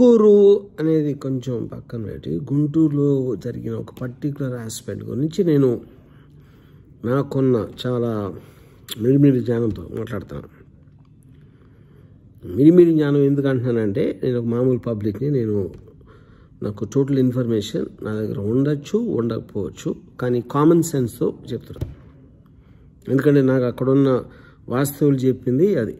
కందుకూరు అనేది కొంచెం పక్కన పెట్టి గుంటూరులో జరిగిన ఒక పర్టికులర్ ఆస్పెక్ట్ గురించి నేను నాకున్న చాలా మిడిమిడి జ్ఞానంతో మాట్లాడుతాను. మిడిమిడి జ్ఞానం ఎందుకు అంటున్నానంటే, నేను ఒక మామూలు పబ్లిక్ని, నాకు టోటల్ ఇన్ఫర్మేషన్ నా దగ్గర ఉండొచ్చు, ఉండకపోవచ్చు, కానీ కామన్ సెన్స్తో చెప్తున్నాను. ఎందుకంటే నాకు అక్కడున్న వాస్తవులు చెప్పింది అది.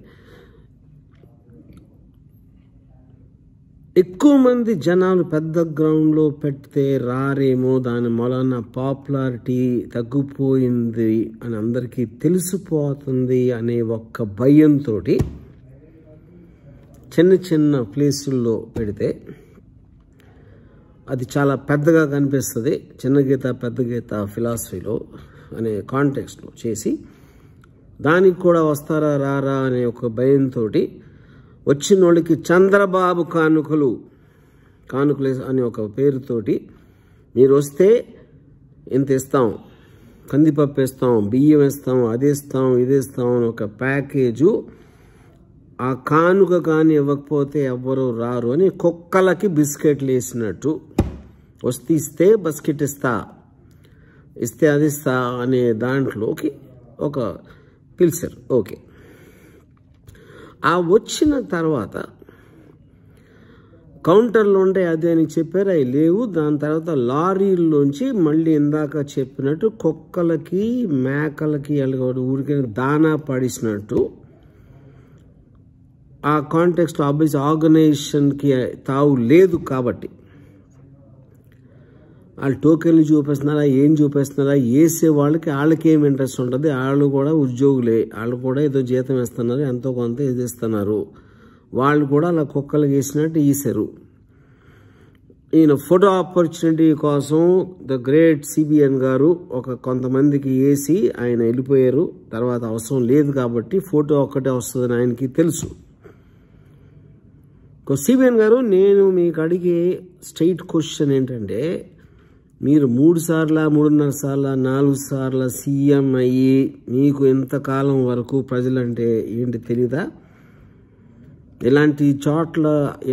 ఎక్కువ మంది జనాలు పెద్ద గ్రౌండ్లో పెడితే రారేమో, దాని మూలన పాపులారిటీ తగ్గిపోయింది అని అందరికీ తెలిసిపోతుంది అనే ఒక్క భయంతో చిన్న చిన్న ప్లేసుల్లో పెడితే అది చాలా పెద్దగా కనిపిస్తుంది. చిన్న గీత పెద్ద గీత ఫిలాసఫీలో అనే కాంటెక్స్ట్లో చేసి దానికి కూడా వస్తారా రారా అనే ఒక భయంతో వచ్చిన వాళ్ళకి చంద్రబాబు కానుకలు అని ఒక పేరుతోటి మీరు వస్తే ఇంత ఇస్తాం, కందిపప్పు ఇస్తాం, బియ్యం ఇస్తాం, అది ఇస్తాం, ఇది ఇస్తాం అని ఒక ప్యాకేజు. ఆ కానుక కానీ ఇవ్వకపోతే ఎవ్వరూ రారు అని కుక్కలకి బిస్కెట్లు వేసినట్టు, వస్తే ఇస్తే బిస్కెట్ ఇస్తే అది ఇస్తా అనే దాంట్లోకి ఒక పిలిచారు. ఓకే, ఆ వచ్చిన తర్వాత కౌంటర్లో ఉంటే అదే అని చెప్పారు, అవి లేవు. దాని తర్వాత లారీల్లోంచి మళ్ళీ ఇందాక చెప్పినట్టు కుక్కలకి మేకలకి ఊరికే దానా పడిసినట్టు ఆ కాంటెక్స్ట్ ఆబ్వియస్ ఆర్గనైజేషన్కి తావు లేదు కాబట్టి వాళ్ళు టోకెన్లు చూపిస్తున్నారా, ఏం చూపిస్తున్నారా, వేసే వాళ్ళకి ఏం ఇంట్రెస్ట్ ఉంటుంది. వాళ్ళు కూడా ఉద్యోగులే, వాళ్ళు కూడా ఏదో జీతం ఇస్తున్నారు, ఎంతో కొంత ఇది ఇస్తున్నారు. వాళ్ళు కూడా అలా కుక్కలు వేసినట్టు వేసారు. ఈయన ఫోటో ఆపర్చునిటీ కోసం ద గ్రేట్ సిబిఎన్ గారు కొంతమందికి వేసి ఆయన వెళ్ళిపోయారు. తర్వాత అవసరం లేదు కాబట్టి ఫోటో ఒక్కటే వస్తుందని ఆయనకి తెలుసు. సిబిఎన్ గారు, నేను మీకు అడిగే స్ట్రైట్ క్వశ్చన్ ఏంటంటే, మీరు 3 సార్లు 3.5 సార్లు 4 సార్లు సీఎం అయ్యి మీకు ఎంతకాలం వరకు ప్రజలంటే ఏంటి తెలీదా? ఇలాంటి చోట్ల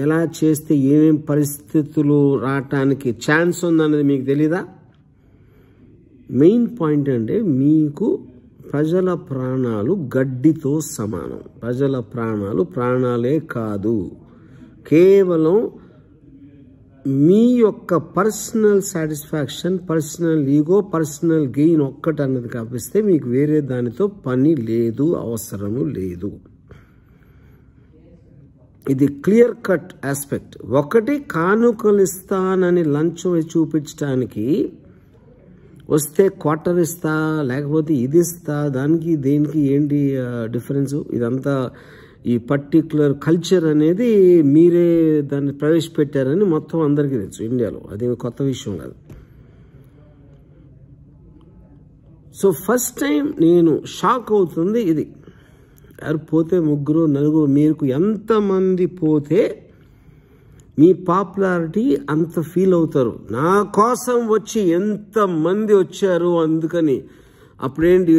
ఎలా చేస్తే ఏమేం పరిస్థితులు రావటానికి ఛాన్స్ ఉందన్నది మీకు తెలీదా? మెయిన్ పాయింట్ అంటే, మీకు ప్రజల ప్రాణాలు గడ్డితో సమానం. ప్రజల ప్రాణాలే కాదు, కేవలం మీ యొక్క personal satisfaction, personal ego, personal gain ఒక్కటి అన్నది కాపిస్తే మీకు వేరే దానితో పని లేదు, అవసరము లేదు. ఇది క్లియర్ కట్ ఆస్పెక్ట్. ఒకటి, కానుకలు ఇస్తానని లంచం చూపించడానికి వస్తే క్వార్టర్ ఇస్తా, లేకపోతే ఇది ఇస్తా, దానికి దేనికి ఏంటి డిఫరెన్సు? ఇదంతా ఈ పర్టిక్యులర్ కల్చర్ అనేది మీరే దాన్ని ప్రవేశపెట్టారని మొత్తం అందరికీ తెలుసు ఇండియాలో. అది కొత్త విషయం కాదు. సో ఫస్ట్ టైం నేను షాక్ అవుతుంది ఇది. ఎవరు పోతే 3 4 మీకు ఎంతమంది పోతే మీ పాపులారిటీ అంత ఫీల్ అవుతారు. నా కోసం వచ్చి ఎంతమంది వచ్చారు, అందుకని అప్పుడేంటి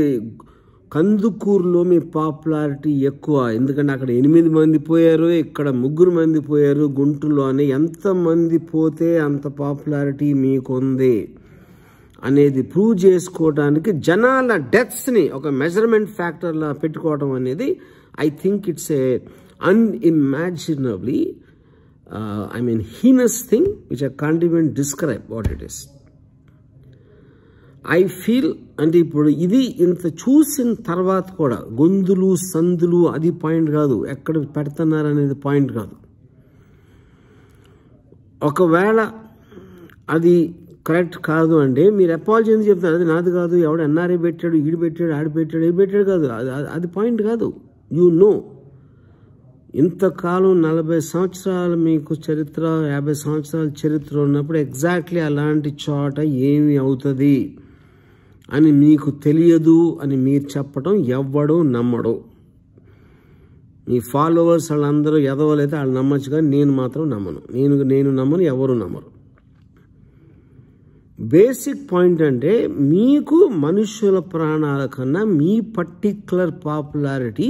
కందుకూరులో మీ పాపులారిటీ ఎక్కువ, ఎందుకంటే అక్కడ 8 మంది పోయారు, ఇక్కడ 3 మంది పోయారు. గుంటూరులో అని ఎంతమంది పోతే అంత పాపులారిటీ మీకుంది అనేది ప్రూవ్ చేసుకోవడానికి జనాల డెత్స్ని ఒక మెజర్మెంట్ ఫ్యాక్టర్లా పెట్టుకోవడం అనేది I think it's a unimaginably heinous thing which I can't even describe what it is. I feel అంటే ఇప్పుడు ఇది ఇంత చూసిన తర్వాత కూడా గొంతులు సందులు అది పాయింట్ కాదు, ఎక్కడ పెడుతున్నారు అనేది పాయింట్ కాదు. ఒకవేళ అది కరెక్ట్ కాదు అంటే మీరు అపాలజీ ఎందుకు చెప్తారు? అది నాది కాదు, ఎవడు ఎన్ఆర్ఐ పెట్టాడు, ఈడు పెట్టాడు, ఆడి పెట్టాడు, ఇది పెట్టాడు కాదు, అది పాయింట్ కాదు. ఇంతకాలం 40 సంవత్సరాలు మీకు చరిత్ర, 50 సంవత్సరాల చరిత్ర ఉన్నప్పుడు ఎగ్జాక్ట్లీ అలాంటి చోట ఏమి అవుతుంది అని మీకు తెలియదు అని మీరు చెప్పడం ఎవ్వడూ నమ్మడు. మీ ఫాలోవర్స్ వాళ్ళందరూ ఎదవలైతే వాళ్ళు నమ్మచ్చు, కానీ నేను మాత్రం నమ్మను. నేను నమ్మను, ఎవరు నమ్మరు. బేసిక్ పాయింట్ అంటే, మీకు మనుషుల ప్రాణాల కన్నా మీ పర్టిక్యులర్ పాపులారిటీ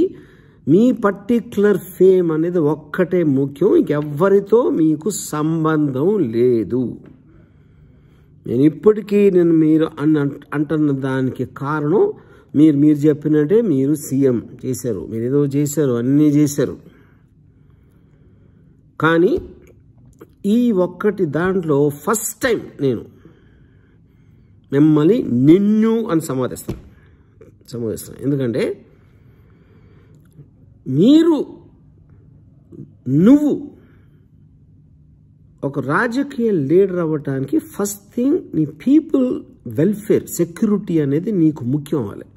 మీ పర్టిక్యులర్ ఫేమ్ అనేది ఒక్కటే ముఖ్యం, ఇంకెవ్వరితో మీకు సంబంధం లేదు. నేను ఇప్పటికీ మీరు అంటున్న దానికి కారణం మీరు చెప్పినట్టే మీరు సీఎం చేశారు, మీరు ఏదో చేశారు, అన్నీ చేశారు. కానీ ఈ ఒక్కటి దాంట్లో ఫస్ట్ టైం నేను మిమ్మల్ని నిన్ను అని సంబోధిస్తాను. ఎందుకంటే నువ్వు ఒక రాజకీయ లీడర్ అవ్వటానికి ఫస్ట్ థింగ్ నీ పీపుల్ వెల్ఫేర్, సెక్యూరిటీ అనేది నీకు ముఖ్యం అవ్వాలి.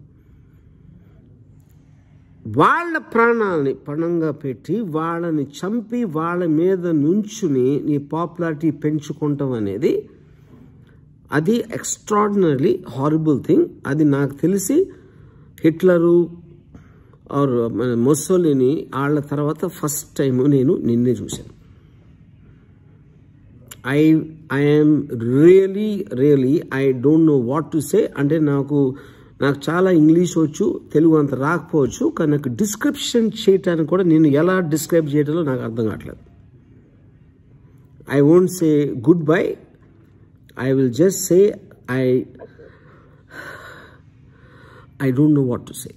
వాళ్ళ ప్రాణాలని పణంగా పెట్టి వాళ్ళని చంపి వాళ్ళ మీద నుంచుని నీ పాపులారిటీ పెంచుకుంటాం అనేది అది ఎక్స్ట్రాడినరీ హారిబుల్ థింగ్. అది నాకు తెలిసి హిట్లరు ఆర్ ముస్సోలిని వాళ్ళ తర్వాత ఫస్ట్ టైం నేను నిన్నే చూశాను. I am really I don't know what to say. అంటే నాకు చాలా ఇంగ్లీష్ వచ్చు, తెలుగు అంత రాకపోవచ్చు, కానీ నాకు డిస్క్రిప్షన్ చేయటానికి కూడా నేను ఎలా డిస్క్రైబ్ చేయడంలో నాకు అర్థం కావట్లేదు. I won't say goodbye. I will just say I don't know what to say.